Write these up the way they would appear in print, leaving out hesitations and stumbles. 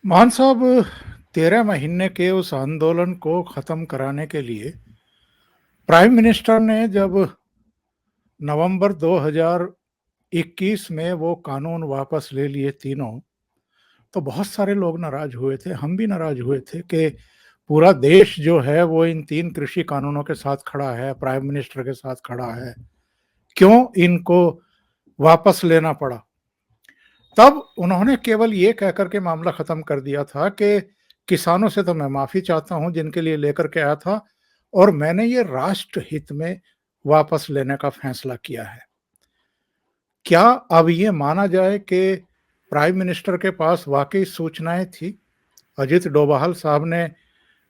मान साहब, 13 महीने के उस आंदोलन को खत्म कराने के लिए प्राइम मिनिस्टर ने जब नवंबर 2021 में वो कानून वापस ले लिए तीनों, तो बहुत सारे लोग नाराज हुए थे। हम भी नाराज हुए थे कि पूरा देश जो है वो इन तीन कृषि कानूनों के साथ खड़ा है, प्राइम मिनिस्टर के साथ खड़ा है। क्यों इनको वापस लेना पड़ा? तब उन्होंने केवल ये कहकर के मामला खत्म कर दिया था कि किसानों से तो मैं माफी चाहता हूं जिनके लिए लेकर के आया था, और मैंने ये राष्ट्र हित में वापस लेने का फैसला किया है। क्या अब ये माना जाए कि प्राइम मिनिस्टर के पास वाकई सूचनाएं थी? अजित डोभाल साहब ने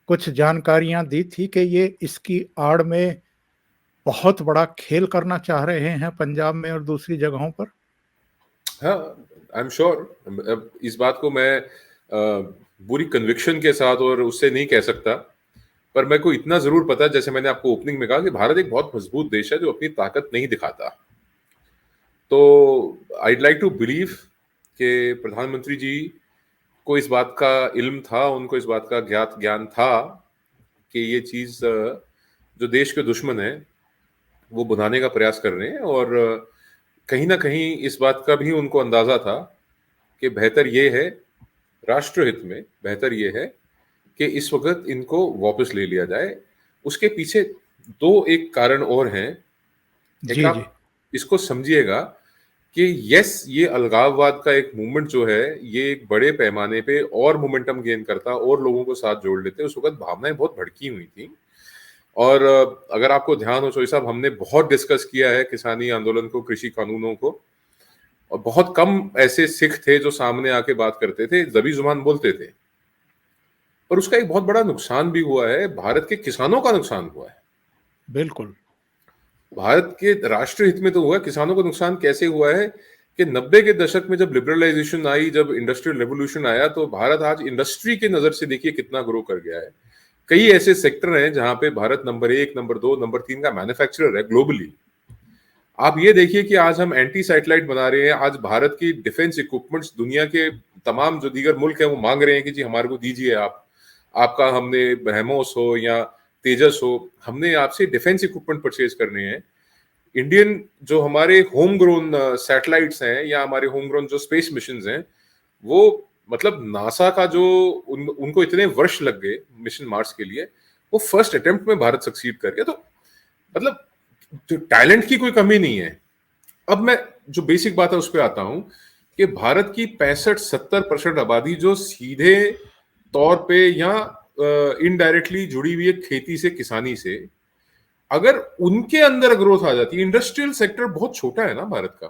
कुछ जानकारियां दी थी कि ये इसकी आड़ में बहुत बड़ा खेल करना चाह रहे हैं पंजाब में और दूसरी जगहों पर। हाँ, आई एम श्योर। अब इस बात को मैं पूरी कन्विक्शन के साथ और उससे नहीं कह सकता, पर मेरे को इतना जरूर पता है, जैसे मैंने आपको ओपनिंग में कहा कि भारत एक बहुत मजबूत देश है जो अपनी ताकत नहीं दिखाता। तो आईड लाइक टू बिलीव कि प्रधानमंत्री जी को इस बात का इल्म था, उनको इस बात का ज्ञान था कि ये चीज जो देश के दुश्मन है वो बनाने का प्रयास कर रहे हैं, और कहीं ना कहीं इस बात का भी उनको अंदाजा था कि बेहतर ये है, राष्ट्रहित में बेहतर ये है कि इस वक्त इनको वापस ले लिया जाए। उसके पीछे एक कारण और हैं। एक जी जी। आप इसको समझिएगा कि यस, ये अलगाववाद का एक मूवमेंट जो है ये एक बड़े पैमाने पे और मोमेंटम गेन करता और लोगों को साथ जोड़ लेते। उस वक्त भावनाएं बहुत भड़की हुई थी, और अगर आपको ध्यान हो चौधरी साहब, हमने बहुत डिस्कस किया है किसानी आंदोलन को, कृषि कानूनों को, और बहुत कम ऐसे सिख थे जो सामने आके बात करते थे, जबी जुबान बोलते थे। पर उसका एक बहुत बड़ा नुकसान भी हुआ है, भारत के किसानों का नुकसान हुआ है। बिल्कुल। भारत के राष्ट्र हित में तो हुआ, किसानों को नुकसान कैसे हुआ है कि 90 के दशक में जब लिबरलाइजेशन आई, जब इंडस्ट्रियल रेवोल्यूशन आया, तो भारत आज इंडस्ट्री के नजर से देखिए कितना ग्रो कर गया है। कई ऐसे सेक्टर हैं जहां पे भारत नंबर 1, नंबर 2, नंबर 3 का मैन्युफैक्चरर है ग्लोबली। आप ये देखिए कि आज हम एंटी सैटेलाइट बना रहे हैं। आज भारत की डिफेंस इक्विपमेंट्स दुनिया के तमाम जो दीगर मुल्क हैं वो मांग रहे हैं कि जी हमारे को दीजिए आप, आपका हमने ब्रह्मोस हो या तेजस हो, हमने आपसे डिफेंस इक्विपमेंट परचेज करने हैं। इंडियन जो हमारे होम ग्रोन सैटेलाइट्स हैं या हमारे होम ग्रोन जो स्पेस मिशन हैं, वो मतलब नासा का जो उनको इतने वर्ष लग गए मिशन मार्स के लिए, वो फर्स्ट अटेम्प्ट में भारत सक्सीड कर गया। तो मतलब जो टैलेंट की कोई कमी नहीं है। अब मैं जो बेसिक बात है उस पर आता हूं कि भारत की 65-70% आबादी जो सीधे तौर पे या इनडायरेक्टली जुड़ी हुई है खेती से, किसानी से, अगर उनके अंदर ग्रोथ आ जाती है। इंडस्ट्रियल सेक्टर बहुत छोटा है ना भारत का,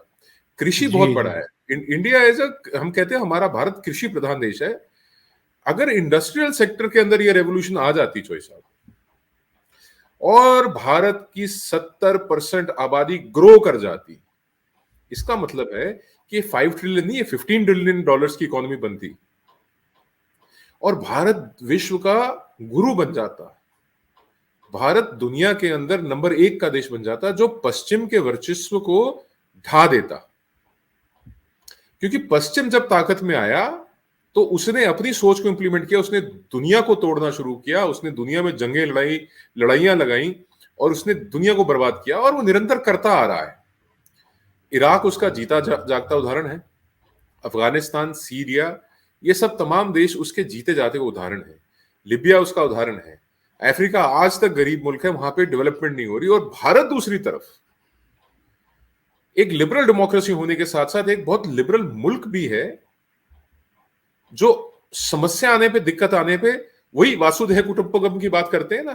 कृषि जी बहुत बड़ा जी। है। इंडिया एज अ, हम कहते हैं हमारा भारत कृषि प्रधान देश है। अगर इंडस्ट्रियल सेक्टर के अंदर ये रेवोल्यूशन आ जाती चोई साहब, और भारत की 70% आबादी ग्रो कर जाती, इसका मतलब है कि 5 ट्रिलियन नहीं, 15 ट्रिलियन डॉलर्स की इकोनॉमी बनती, और भारत विश्व का गुरु बन जाता। भारत दुनिया के अंदर नंबर 1 का देश बन जाता जो पश्चिम के वर्चस्व को ढा देता। क्योंकि पश्चिम जब ताकत में आया तो उसने अपनी सोच को इंप्लीमेंट किया, उसने दुनिया को तोड़ना शुरू किया, उसने दुनिया में जंगें लड़ाई, लड़ाइयां लगाई, और उसने दुनिया को बर्बाद किया, और वो निरंतर करता आ रहा है। इराक उसका जीता जागता उदाहरण है। अफगानिस्तान, सीरिया, ये सब तमाम देश उसके जीते जाते उदाहरण है। लिबिया उसका उदाहरण है। अफ्रीका आज तक गरीब मुल्क है, वहां पे डेवलपमेंट नहीं हो रही। और भारत दूसरी तरफ एक लिबरल डेमोक्रेसी होने के साथ साथ एक बहुत लिबरल मुल्क भी है, जो समस्या आने पे, दिक्कत आने पे वही वासुदेव कुटुंबकम की बात करते हैं ना,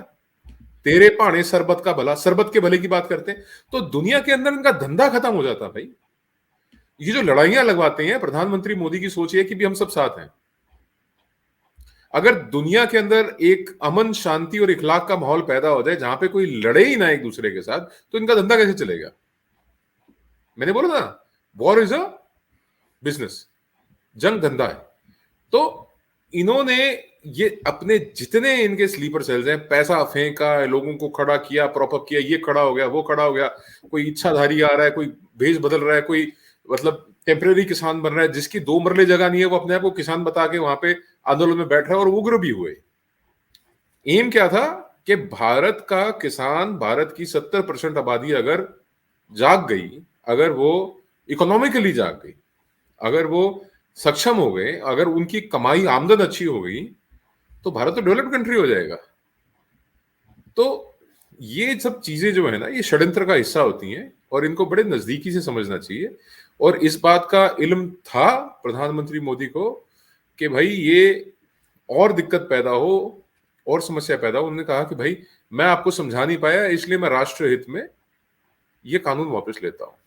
तेरे भाणे सरबत का भला, सरबत के भले की बात करते हैं। तो दुनिया के अंदर इनका धंधा खत्म हो जाता भाई। ये जो लड़ाइयां लगवाते हैं, प्रधानमंत्री मोदी की सोच है कि भी हम सब साथ हैं। अगर दुनिया के अंदर एक अमन, शांति और इखलाक का माहौल पैदा हो जाए जहां पे कोई लड़े ही ना एक दूसरे के साथ, तो इनका धंधा कैसे चलेगा? मैंने बोला ना, वॉर इज अ बिजनेस, जंग धंधा है। तो इन्होंने ये अपने जितने इनके स्लीपर सेल्स हैं, पैसा फेंका, लोगों को खड़ा किया, प्रॉपअप किया, ये खड़ा हो गया, वो खड़ा हो गया, कोई इच्छाधारी आ रहा है, कोई भेष बदल रहा है, कोई मतलब टेम्परेरी किसान बन रहा है, जिसकी 2 मरले जगह नहीं है, वो अपने आप को किसान बता के वहां पे आंदोलन में बैठ रहे और उग्र भी हुए। एम क्या था कि भारत का किसान, भारत की 70% आबादी अगर जाग गई, अगर वो इकोनॉमिकली जाग गई, अगर वो सक्षम हो गए, अगर उनकी कमाई आमदन अच्छी हो गई, तो भारत तो डेवलप्ड कंट्री हो जाएगा। तो ये सब चीजें जो है ना, ये षड्यंत्र का हिस्सा होती हैं और इनको बड़े नजदीकी से समझना चाहिए। और इस बात का इल्म था प्रधानमंत्री मोदी को कि भाई ये और दिक्कत पैदा हो और समस्या पैदा हो। उन्होंने कहा कि भाई मैं आपको समझा नहीं पाया, इसलिए मैं राष्ट्र हित में ये कानून वापस लेता हूं।